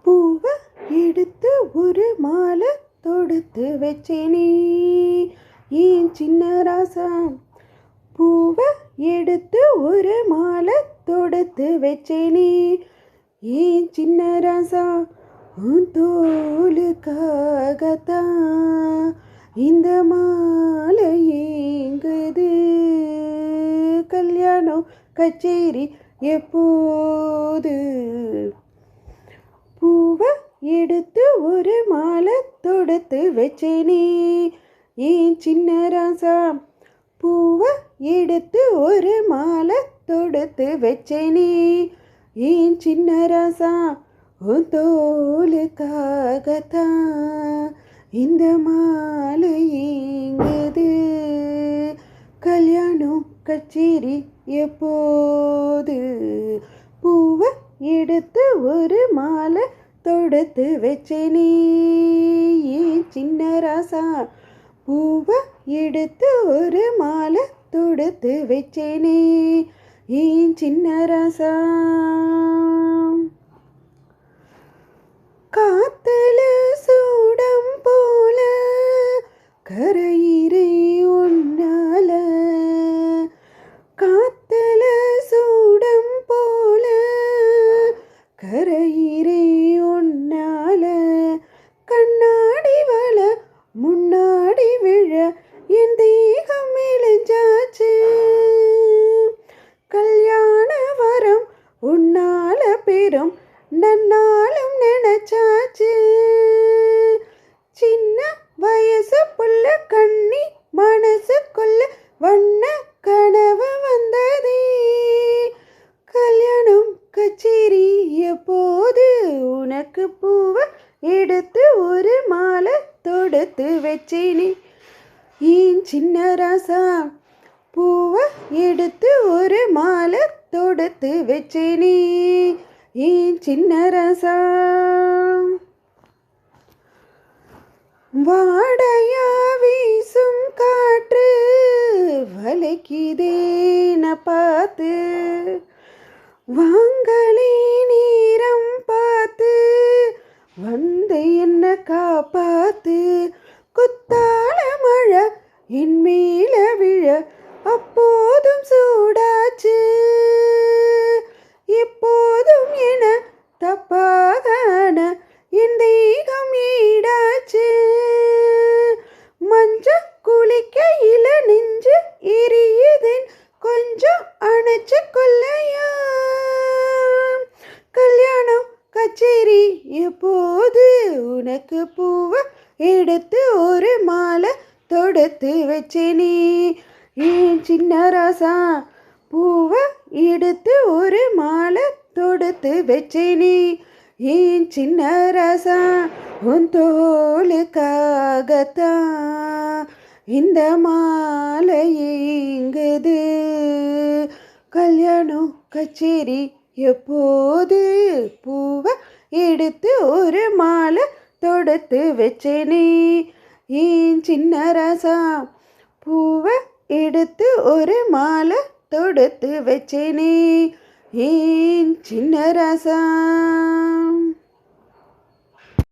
பூவை எடுத்து ஒரு மாலை தொடுத்து வச்சேனே ஏன் சின்ன ராசா. பூவை எடுத்து ஒரு மாலை தொடுத்து வச்சேனே ஏன் சின்ன ராசா. உன் தோலுக்காகத்தான் இந்த மாலை ஏங்குது. கல்யாணம் கச்சேரி எப்போது. பூவை எடுத்து ஒரு மாலை தொடுத்து வச்சேனே ஏன் சின்ன ராசா. பூவை எடுத்து ஒரு மாலை தொடுத்து வச்சேனே ஏன் சின்ன ராசா. உன் தோலுக்காகத்தான் இந்த மாலை ஏங்குது. கல்யாணம் கச்சேரி எப்போது. பூவை எடுத்து ஒரு மாலை தொடுத்து வச்சேனே ஏன் சின்ன ராசா. பூவை எடுத்து ஒரு மாலை தொடுத்து வச்சேனே ஏன் சின்ன ராசா. காத்துல சூடம் போல கரையிறை உன்னால. காத்துல சூடம் போல கரையிறை உன்னால. கண்ணாடி வள முன்னாடி விழ என் தேகம் மெலிஞ்சாச்சு. கல்யாண வரம் உன்னால பெரும் நன்னாலும் நினைச்சாச்சு. சின்ன வயசு புள்ள கண்ணி மனசுக்குள்ள வண்ண கனவு வந்ததே. கல்யாணம் கச்சேரி எப்போது. உனக்கு பூவை எடுத்து ஒரு மாலை தொடுத்து வச்சேனே ஏன் சின்ன ராசா. பூவை எடுத்து ஒரு மாலை தொடுத்து வச்சேனே ஏன் சின்ன ராசா. வாடையா வீசும் காற்று வளைக்குதேன பார்த்து. வாங்களே நேரம் பார்த்து வந்து என்ன காப்பாத்து. குத்தால மழை என் மேல விழ அப்போதும் சூடாச்சு. எப்போதும் என தப்பாக என் தேகம் ஈடாச்சு. மஞ்ச குளிக்கையில நெஞ்சு எரியுதேன் கொஞ்சம் அணைச்சு கொள்ளையா. கல்யாணம் கச்சேரி எப்போது. உனக்கு பூவை எடுத்து ஒரு மாலை தொடுத்து வச்சேனே ஏன் சின்ன ராசா. பூவை எடுத்து ஒரு மாலை தொடுத்து வச்சேனே ஏன் சின்ன ராசா. உன் தோலுக்காகத்தான் இந்த மாலை ஏங்குது. கல்யாணம் கச்சேரி எப்போது. பூவை எடுத்து ஒரு மாலை தொடுத்து வச்சேனே ஏன் சின்ன ராசா. பூவை எடுத்து ஒரு மாலை தொடுத்து வச்சேனே ஏன் சின்ன ராசா.